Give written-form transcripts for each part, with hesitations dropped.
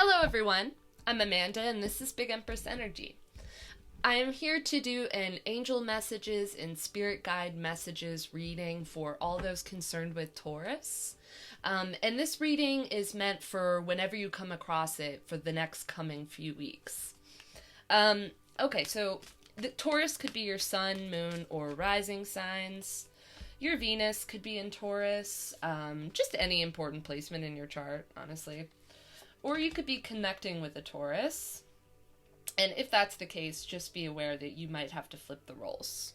Hello everyone, I'm Amanda and this is Big Empress Energy. I am here to do an angel messages and spirit guide messages reading for all those concerned with Taurus. And this reading is meant for whenever you come across it for the next coming few weeks. Okay, so the Taurus could be your sun, moon, or rising signs. Your Venus could be in Taurus, just any important placement in your chart, honestly. Or you could be connecting with a Taurus. And if that's the case, just be aware that you might have to flip the roles.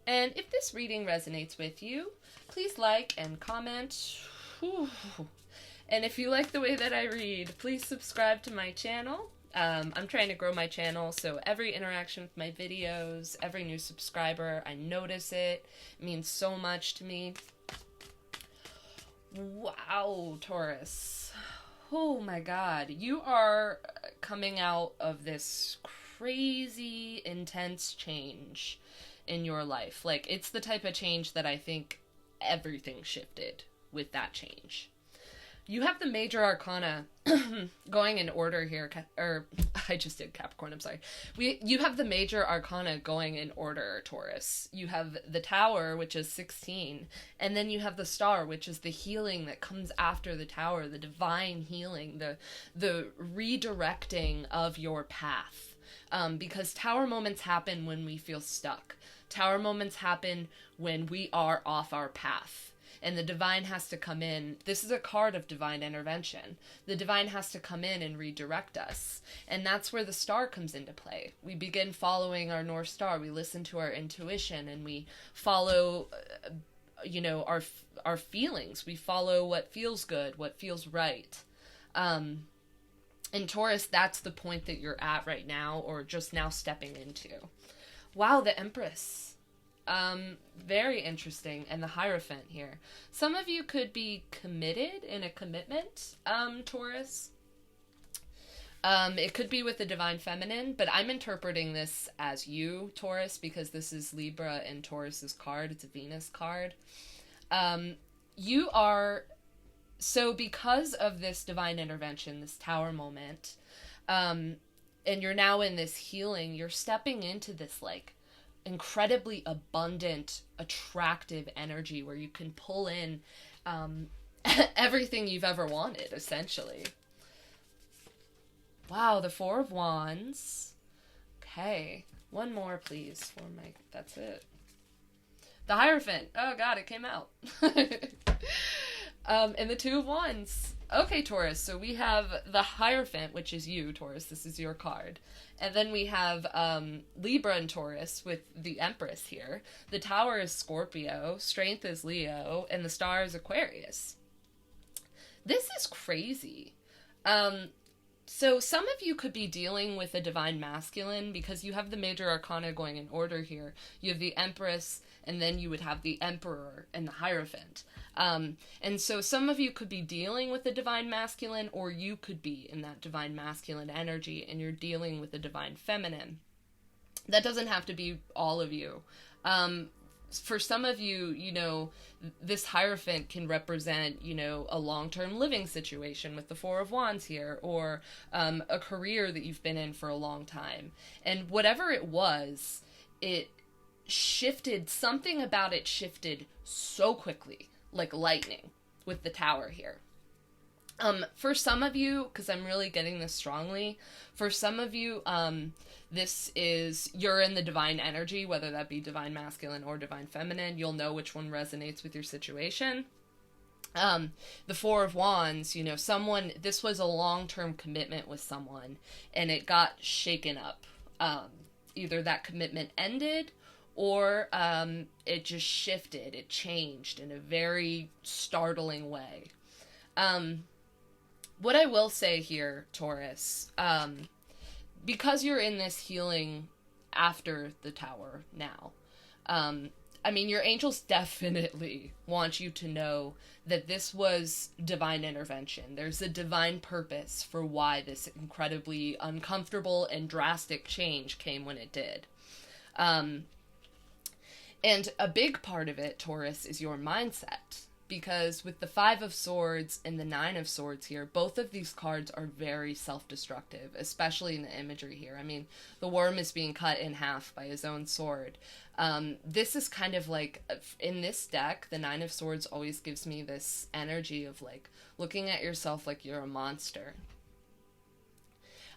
And if this reading resonates with you, please like and comment. Whew. And if you like the way that I read, please subscribe to my channel. I'm trying to grow my channel, so every interaction with my videos, every new subscriber, I notice it. It means so much to me. Wow, Taurus. Oh my god, you are coming out of this crazy, intense change in your life. Like, it's the type of change that I think everything shifted with that change. You have the major arcana going in order here, or I just did Capricorn, I'm sorry. You have the major arcana going in order, Taurus. You have the Tower, which is 16, and then you have the Star, which is the healing that comes after the Tower, the divine healing, the redirecting of your path. Because Tower moments happen when we feel stuck. Tower moments happen when we are off our path. And the divine has to come in. This is a card of divine intervention. The divine has to come in and redirect us. And that's where the star comes into play. We begin following our North Star. We listen to our intuition and we follow, our feelings. We follow what feels good, what feels right. In Taurus, that's the point that you're at right now, or just now stepping into. Wow, the Empress. Very interesting. And the Hierophant here. Some of you could be committed in a commitment, Taurus. It could be with the Divine Feminine, but I'm interpreting this as you, Taurus, because this is Libra and Taurus's card. It's a Venus card. So because of this divine intervention, this Tower moment, and you're now in this healing, you're stepping into this, like, incredibly abundant, attractive energy where you can pull in everything you've ever wanted, essentially. Wow, the Four of Wands. Okay, one more, please, for my... That's it. The Hierophant. Oh, God, it came out. And the Two of Wands. Okay, Taurus, so we have the Hierophant, which is you, Taurus. This is your card. And then we have Libra and Taurus with the Empress here. The Tower is Scorpio, Strength is Leo, and the Star is Aquarius. This is crazy. So some of you could be dealing with a Divine Masculine because you have the major arcana going in order here. You have the Empress, and then you would have the Emperor and the Hierophant. And so some of you could be dealing with the Divine Masculine, or you could be in that Divine Masculine energy and you're dealing with the Divine Feminine. That doesn't have to be all of you. For some of you, this Hierophant can represent, a long-term living situation with the Four of Wands here, or a career that you've been in for a long time. And whatever it was, it shifted, something about it shifted so quickly, like lightning, with the Tower here. For some of you, because I'm really getting this strongly, for some of you, you're in the divine energy, whether that be Divine Masculine or Divine Feminine. You'll know which one resonates with your situation. The Four of Wands, this was a long-term commitment with someone, and it got shaken up. Either that commitment ended, or it just shifted, it changed in a very startling way. What I will say here, Taurus, because you're in this healing after the Tower now, your angels definitely want you to know that this was divine intervention. There's a divine purpose for why this incredibly uncomfortable and drastic change came when it did. And a big part of it, Taurus, is your mindset. because with the Five of Swords and the Nine of Swords here, both of these cards are very self-destructive, especially in the imagery here. I mean, the worm is being cut in half by his own sword. This is kind of like, in this deck, the Nine of Swords always gives me this energy of like looking at yourself like you're a monster.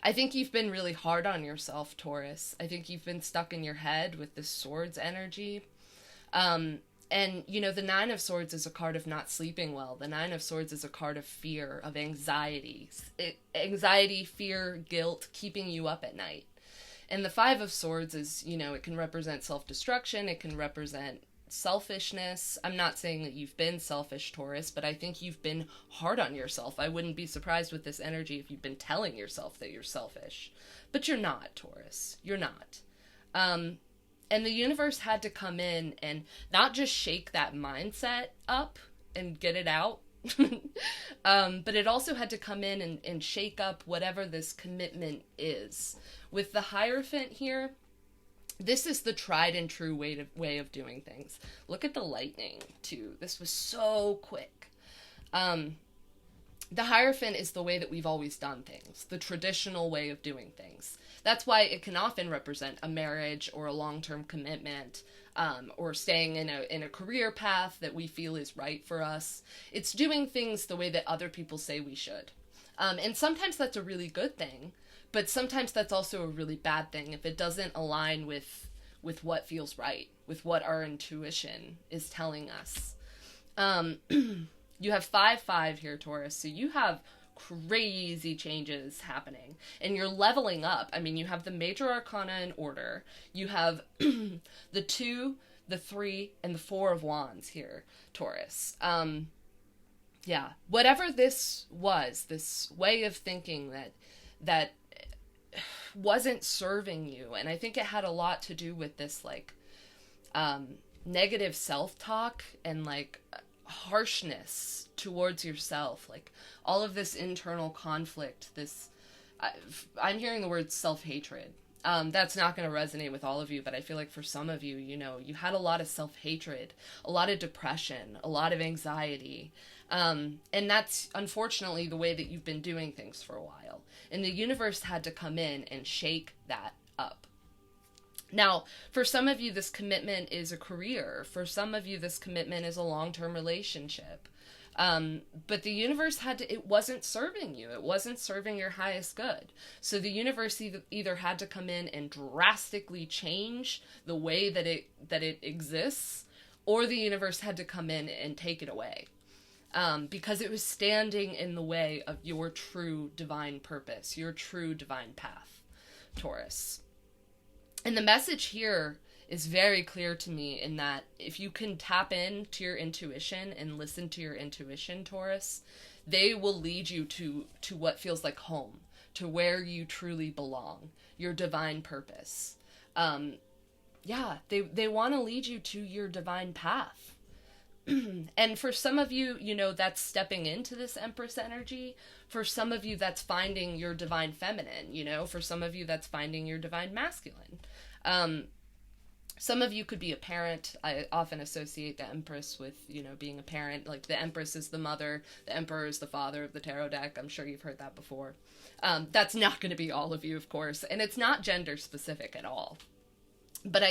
I think you've been really hard on yourself, Taurus. I think you've been stuck in your head with this swords energy. And, you know, the Nine of Swords is a card of not sleeping well. The Nine of Swords is a card of fear, of anxiety. Anxiety, fear, guilt, keeping you up at night. And the Five of Swords is, you know, it can represent self-destruction. It can represent selfishness. I'm not saying that you've been selfish, Taurus, but I think you've been hard on yourself. I wouldn't be surprised with this energy if you've been telling yourself that you're selfish. But you're not, Taurus. You're not. And the universe had to come in and not just shake that mindset up and get it out, but it also had to come in and shake up whatever this commitment is. With the Hierophant here, this is the tried and true way of doing things. Look at the lightning, too. This was so quick. The Hierophant is the way that we've always done things, the traditional way of doing things. That's why it can often represent a marriage or a long-term commitment, or staying in a career path that we feel is right for us. It's doing things the way that other people say we should. And sometimes that's a really good thing, but sometimes that's also a really bad thing if it doesn't align with what feels right, with what our intuition is telling us. You have 5-5 here, Taurus, so you have crazy changes happening, and you're leveling up. I mean, you have the major arcana in order. You have the 2, the 3, and the 4 of wands here, Taurus. Yeah, whatever this was, this way of thinking that wasn't serving you, and I think it had a lot to do with this, like, negative self-talk and, like, harshness towards yourself, like all of this internal conflict, this I'm hearing the word self-hatred. That's not going to resonate with all of you, but I feel like for some of you, you know, you had a lot of self-hatred, a lot of depression, a lot of anxiety, and that's unfortunately the way that you've been doing things for a while, and the universe had to come in and shake that up. Now, for some of you, this commitment is a career. For some of you, this commitment is a long-term relationship. But the universe it wasn't serving you. It wasn't serving your highest good. So the universe either had to come in and drastically change the way that it exists, or the universe had to come in and take it away. Because it was standing in the way of your true divine purpose, your true divine path, Taurus. And the message here is very clear to me in that if you can tap into your intuition and listen to your intuition, Taurus, they will lead you to what feels like home, to where you truly belong, your divine purpose. Yeah, they want to lead you to your divine path. And for some of you, you know, that's stepping into this Empress energy. For some of you, that's finding your divine feminine, you know. For some of you, that's finding your divine masculine. Some of you could be a parent. I often associate the Empress with, you know, being a parent. Like, the Empress is the mother, the Emperor is the father of the tarot deck. I'm sure you've heard that before. That's not going to be all of you, of course, and it's not gender specific at all. But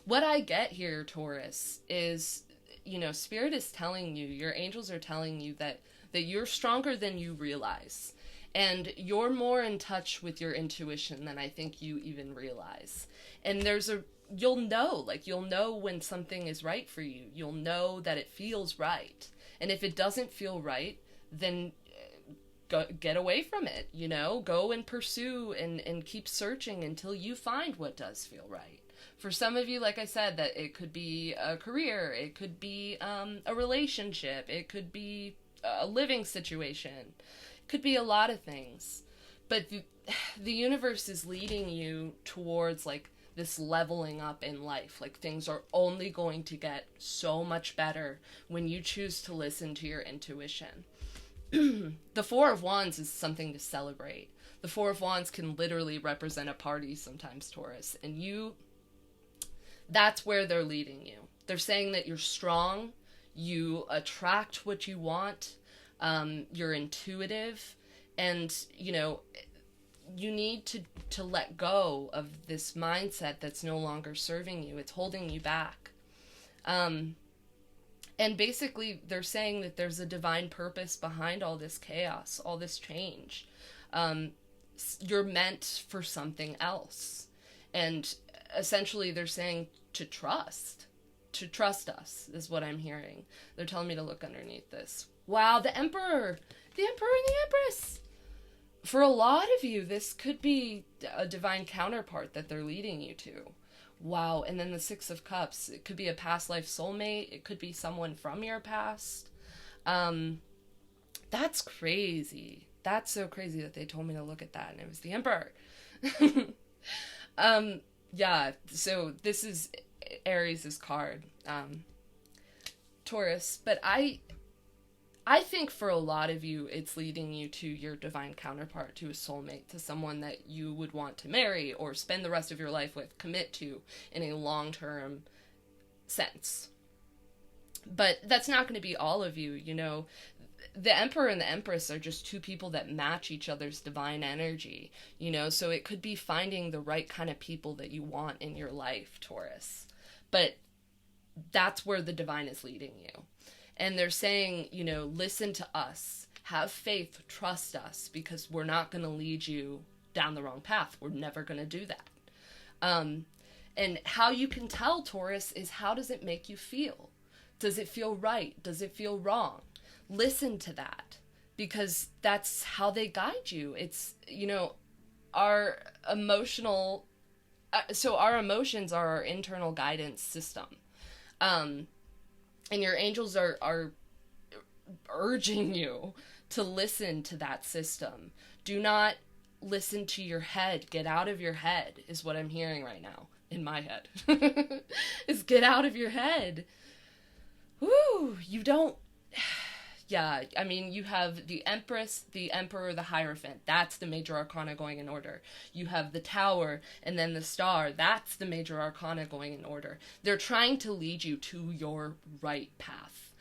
what I get here, Taurus, is, you know, Spirit is telling you, your angels are telling you that you're stronger than you realize. And you're more in touch with your intuition than I think you even realize. And you'll know when something is right for you. You'll know that it feels right. And if it doesn't feel right, then get away from it, you know? Go and pursue and keep searching until you find what does feel right. For some of you, like I said, that it could be a career, it could be a relationship, it could be a living situation, it could be a lot of things. But the universe is leading you towards, like, this leveling up in life. Like, things are only going to get so much better when you choose to listen to your intuition. The Four of Wands is something to celebrate. The Four of Wands can literally represent a party sometimes, Taurus, and that's where they're leading you. They're saying that you're strong, You attract what you want. You're intuitive, and you need to let go of this mindset that's no longer serving you. It's holding you back. And basically, they're saying that there's a divine purpose behind all this chaos, all this change. You're meant for something else. And essentially, they're saying to trust. To trust us, is what I'm hearing. They're telling me to look underneath this. Wow, the Emperor! The Emperor and the Empress! For a lot of you, this could be a divine counterpart that they're leading you to. Wow, and then the Six of Cups. It could be a past life soulmate. It could be someone from your past. That's crazy. That's so crazy that they told me to look at that, and it was the Emperor. Yeah, so this is Aries' card. Taurus, but I think for a lot of you, it's leading you to your divine counterpart, to a soulmate, to someone that you would want to marry or spend the rest of your life with, commit to in a long-term sense. But that's not going to be all of you, The Emperor and the Empress are just two people that match each other's divine energy, So it could be finding the right kind of people that you want in your life, Taurus. But that's where the divine is leading you. And they're saying, listen to us, have faith, trust us, because we're not going to lead you down the wrong path. We're never going to do that. And how you can tell, Taurus, is how does it make you feel? Does it feel right? Does it feel wrong? Listen to that, because that's how they guide you. It's, our emotional... so our emotions are our internal guidance system. And your angels are urging you to listen to that system. Do not listen to your head. Get out of your head is what I'm hearing right now in my head. Is get out of your head. Woo! You don't... Yeah, I mean, you have the Empress, the Emperor, the Hierophant. That's the major arcana going in order. You have the Tower, and then the Star. That's the major arcana going in order. They're trying to lead you to your right path.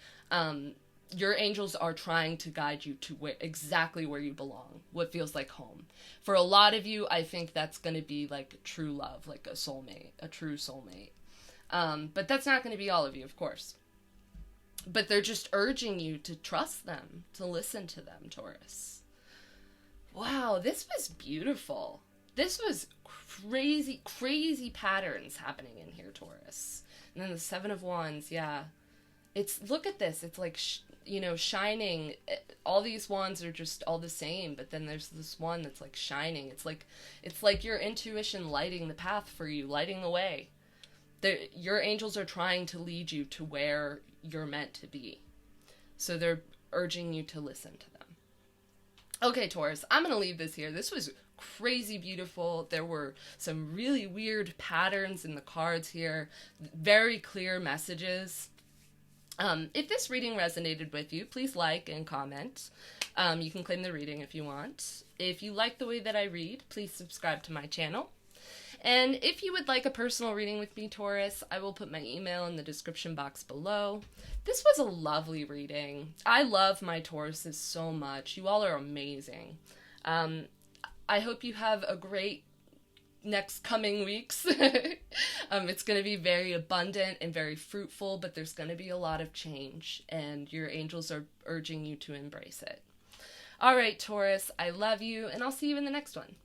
Your angels are trying to guide you to exactly where you belong, what feels like home. For a lot of you, I think that's going to be like true love, like a soulmate, a true soulmate. But that's not going to be all of you, of course. But they're just urging you to trust them, to listen to them, Taurus. Wow, this was beautiful. This was crazy, crazy patterns happening in here, Taurus. And then the Seven of Wands, yeah. Look at this. It's like, shining. All these wands are just all the same, but then there's this one that's like shining. It's like your intuition lighting the path for you, lighting the way. Your angels are trying to lead you to where you're meant to be. So they're urging you to listen to them. Okay, Taurus, I'm going to leave this here. This was crazy beautiful. There were some really weird patterns in the cards here. Very clear messages. If this reading resonated with you, please like and comment. You can claim the reading if you want. If you like the way that I read, please subscribe to my channel. And if you would like a personal reading with me, Taurus, I will put my email in the description box below. This was a lovely reading. I love my Tauruses so much. You all are amazing. I hope you have a great next coming weeks. It's going to be very abundant and very fruitful, but there's going to be a lot of change, and your angels are urging you to embrace it. All right, Taurus, I love you, and I'll see you in the next one.